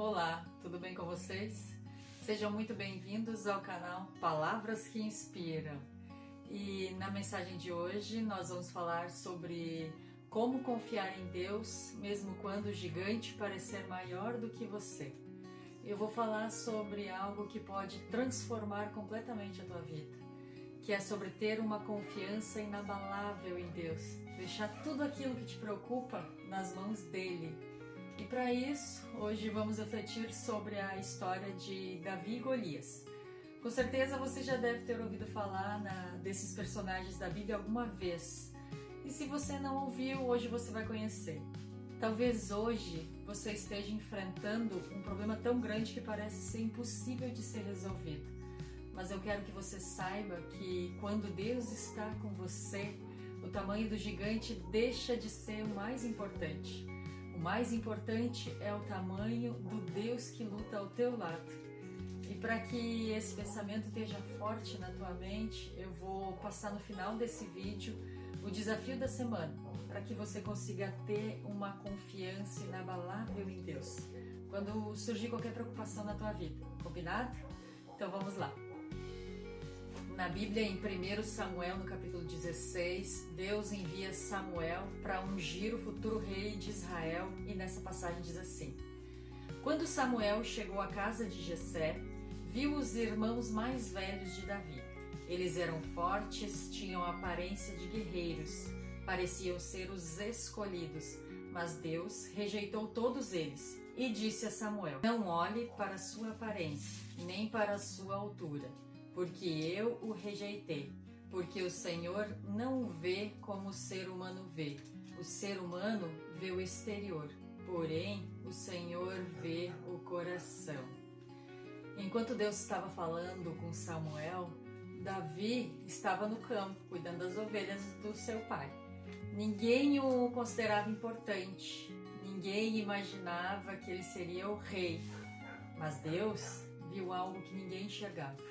Olá, tudo bem com vocês? Sejam muito bem-vindos ao canal Palavras que Inspiram. E na mensagem de hoje nós vamos falar sobre como confiar em Deus mesmo quando o gigante parecer maior do que você. Eu vou falar sobre algo que pode transformar completamente a tua vida, que é sobre ter uma confiança inabalável em Deus, deixar tudo aquilo que te preocupa nas mãos dele. E para isso, hoje vamos refletir sobre a história de Davi e Golias. Com certeza você já deve ter ouvido falar desses personagens da Bíblia alguma vez. E se você não ouviu, hoje você vai conhecer. Talvez hoje você esteja enfrentando um problema tão grande que parece ser impossível de ser resolvido. Mas eu quero que você saiba que quando Deus está com você, o tamanho do gigante deixa de ser o mais importante. O mais importante é o tamanho do Deus que luta ao teu lado. E para que esse pensamento esteja forte na tua mente, eu vou passar no final desse vídeo o desafio da semana, para que você consiga ter uma confiança inabalável em Deus, quando surgir qualquer preocupação na tua vida. Combinado? Então vamos lá. Na Bíblia, em 1 Samuel, no capítulo 16, Deus envia Samuel para ungir o futuro rei de Israel, e nessa passagem diz assim: Quando Samuel chegou à casa de Jessé, viu os irmãos mais velhos de Davi. Eles eram fortes, tinham a aparência de guerreiros, pareciam ser os escolhidos, mas Deus rejeitou todos eles e disse a Samuel: Não olhe para a sua aparência, nem para a sua altura, porque eu o rejeitei, porque o Senhor não o vê como o ser humano vê. O ser humano vê o exterior, porém o Senhor vê o coração. Enquanto Deus estava falando com Samuel, Davi estava no campo, cuidando das ovelhas do seu pai. Ninguém o considerava importante, ninguém imaginava que ele seria o rei, mas Deus viu algo que ninguém enxergava.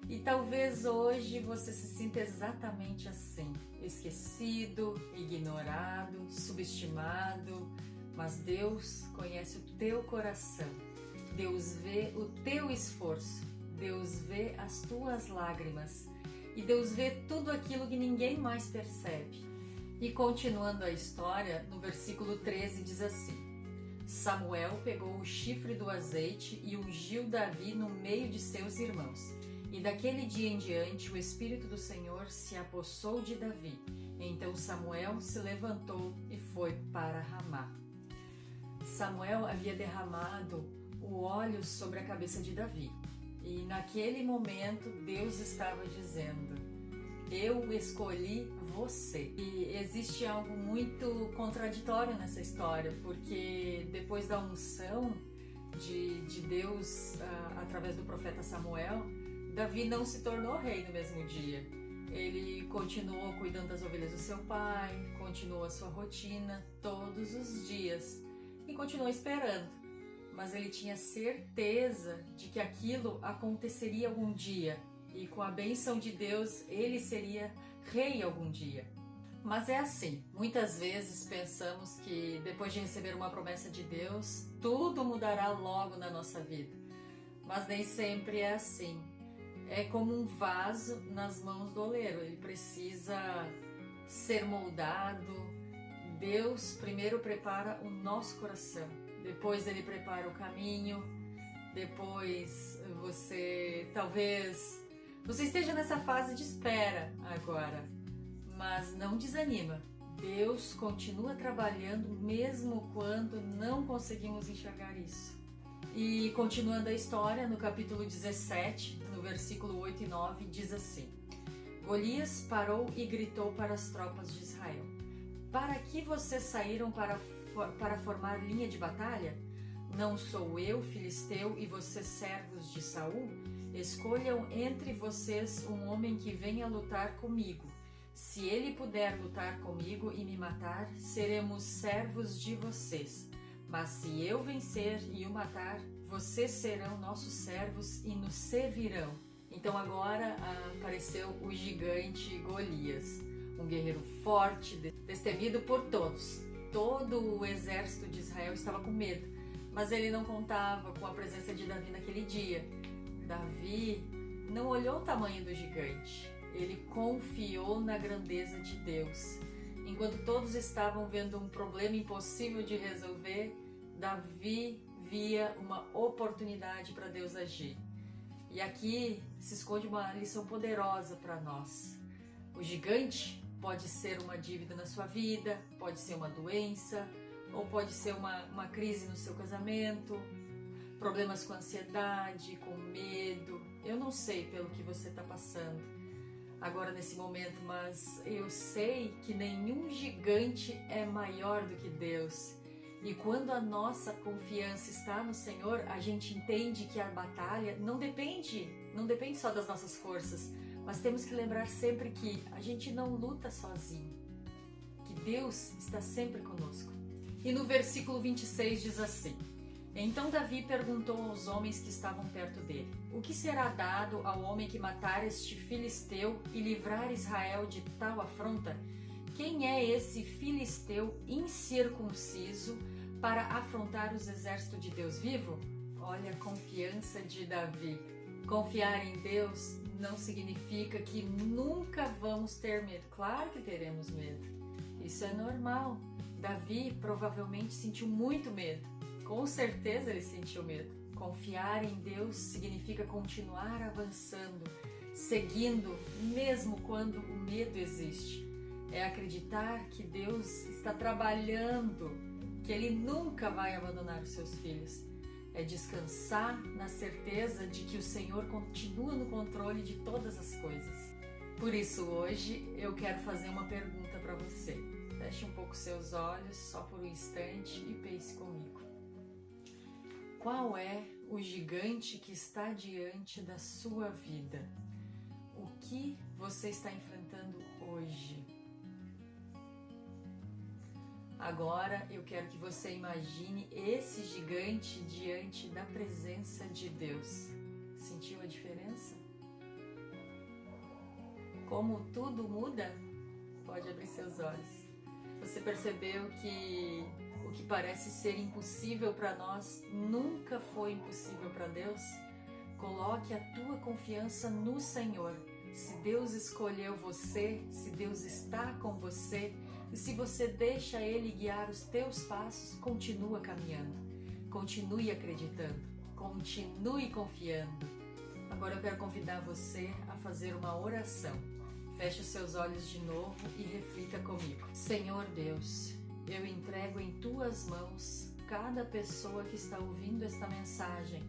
E talvez hoje você se sinta exatamente assim, esquecido, ignorado, subestimado, mas Deus conhece o teu coração, Deus vê o teu esforço, Deus vê as tuas lágrimas e Deus vê tudo aquilo que ninguém mais percebe. E continuando a história, no versículo 13 diz assim: Samuel pegou o chifre do azeite e ungiu Davi no meio de seus irmãos. E daquele dia em diante o Espírito do Senhor se apossou de Davi. Então Samuel se levantou e foi para Ramá. Samuel havia derramado o óleo sobre a cabeça de Davi. E naquele momento Deus estava dizendo: Eu escolhi você. E existe algo muito contraditório nessa história, porque depois da unção de Deus através do profeta Samuel, Davi não se tornou rei no mesmo dia. Ele continuou cuidando das ovelhas do seu pai, continuou a sua rotina todos os dias e continuou esperando. Mas ele tinha certeza de que aquilo aconteceria algum dia e com a bênção de Deus ele seria rei algum dia. Mas é assim, muitas vezes pensamos que depois de receber uma promessa de Deus, tudo mudará logo na nossa vida. Mas nem sempre é assim. É como um vaso nas mãos do oleiro, ele precisa ser moldado. Deus primeiro prepara o nosso coração, depois ele prepara o caminho, depois talvez você esteja nessa fase de espera agora, mas não desanima. Deus continua trabalhando mesmo quando não conseguimos enxergar isso. E continuando a história, no capítulo 17, no versículo 8 e 9, diz assim: Golias parou e gritou para as tropas de Israel: Para que vocês saíram para formar linha de batalha? Não sou eu, filisteu, e vocês servos de Saul? Escolham entre vocês um homem que venha lutar comigo. Se ele puder lutar comigo e me matar, seremos servos de vocês. Mas se eu vencer e o matar, vocês serão nossos servos e nos servirão. Então agora apareceu o gigante Golias, um guerreiro forte, destemido por todos. Todo o exército de Israel estava com medo, Mas ele não contava com a presença de Davi naquele dia. Davi não olhou o tamanho do gigante, ele confiou na grandeza de Deus. Enquanto todos estavam vendo um problema impossível de resolver, Davi via uma oportunidade para Deus agir. E aqui se esconde uma lição poderosa para nós. O gigante pode ser uma dívida na sua vida, pode ser uma doença, ou pode ser uma crise no seu casamento, problemas com ansiedade, com medo. Eu não sei pelo que você está passando agora nesse momento, mas eu sei que nenhum gigante é maior do que Deus. E quando a nossa confiança está no Senhor, a gente entende que a batalha não depende só das nossas forças, mas temos que lembrar sempre que a gente não luta sozinho, que Deus está sempre conosco. E no versículo 26 diz assim: Então Davi perguntou aos homens que estavam perto dele: O que será dado ao homem que matar este filisteu e livrar Israel de tal afronta? Quem é esse filisteu incircunciso para afrontar os exércitos de Deus vivo? Olha a confiança de Davi. Confiar em Deus não significa que nunca vamos ter medo. Claro que teremos medo. Isso é normal. Davi provavelmente sentiu muito medo. Com certeza ele sentiu medo. Confiar em Deus significa continuar avançando, seguindo, mesmo quando o medo existe. É acreditar que Deus está trabalhando, que Ele nunca vai abandonar os seus filhos. É descansar na certeza de que o Senhor continua no controle de todas as coisas. Por isso, hoje, eu quero fazer uma pergunta para você. Feche um pouco seus olhos, só por um instante, e pense comigo. Qual é o gigante que está diante da sua vida? O que você está enfrentando hoje? Agora eu quero que você imagine esse gigante diante da presença de Deus. Sentiu a diferença? Como tudo muda? Pode abrir seus olhos. Você percebeu que o que parece ser impossível para nós nunca foi impossível para Deus? Coloque a tua confiança no Senhor. Se Deus escolheu você, se Deus está com você, e se você deixa Ele guiar os teus passos, continua caminhando, continue acreditando, continue confiando. Agora eu quero convidar você a fazer uma oração. Feche os seus olhos de novo e reflita comigo. Senhor Deus, eu entrego em Tuas mãos cada pessoa que está ouvindo esta mensagem.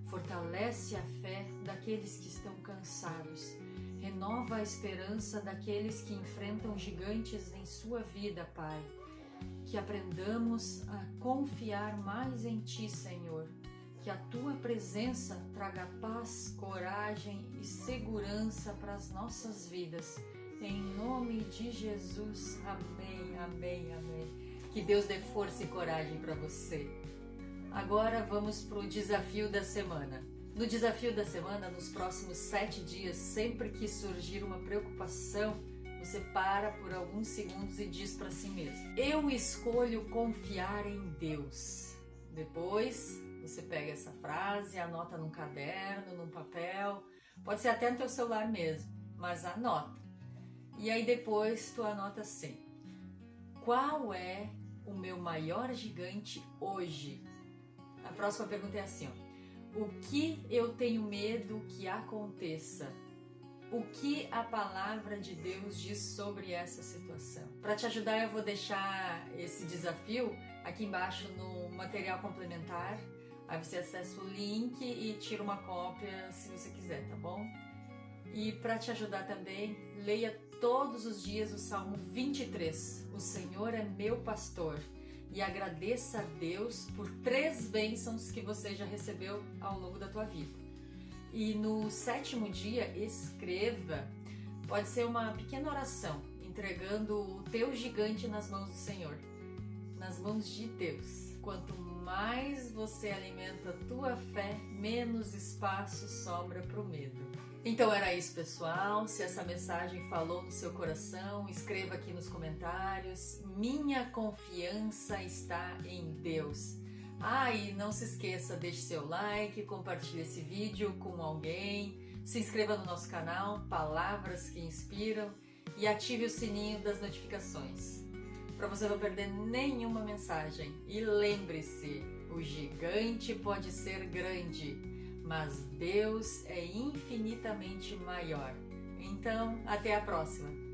Fortalece a fé daqueles que estão cansados. Renova a esperança daqueles que enfrentam gigantes em sua vida, Pai. Que aprendamos a confiar mais em Ti, Senhor. Que a Tua presença traga paz, coragem e segurança para as nossas vidas. Em nome de Jesus. Amém, amém, amém. Que Deus dê força e coragem para você. Agora vamos para o desafio da semana. No desafio da semana, nos próximos 7 dias, sempre que surgir uma preocupação, você para por alguns segundos e diz para si mesmo: eu escolho confiar em Deus. Depois, você pega essa frase, anota num caderno, num papel, pode ser até no teu celular mesmo, mas anota. E aí depois tu anota assim: qual é o meu maior gigante hoje? A próxima pergunta é assim, ó: o que eu tenho medo que aconteça? O que a palavra de Deus diz sobre essa situação? Para te ajudar, eu vou deixar esse desafio aqui embaixo no material complementar. Aí você acessa o link e tira uma cópia se você quiser, tá bom? E para te ajudar também, leia todos os dias o Salmo 23. O Senhor é meu pastor. E agradeça a Deus por 3 bênçãos que você já recebeu ao longo da tua vida. E no 7º dia, escreva, pode ser uma pequena oração, entregando o teu gigante nas mãos do Senhor, nas mãos de Deus. Quanto mais você alimenta a tua fé, menos espaço sobra para o medo. Então era isso, pessoal. Se essa mensagem falou no seu coração, escreva aqui nos comentários. Minha confiança está em Deus. E não se esqueça, deixe seu like, compartilhe esse vídeo com alguém, se inscreva no nosso canal Palavras que Inspiram e ative o sininho das notificações, para você não perder nenhuma mensagem. E lembre-se, o gigante pode ser grande, mas Deus é infinitamente maior. Então, até a próxima!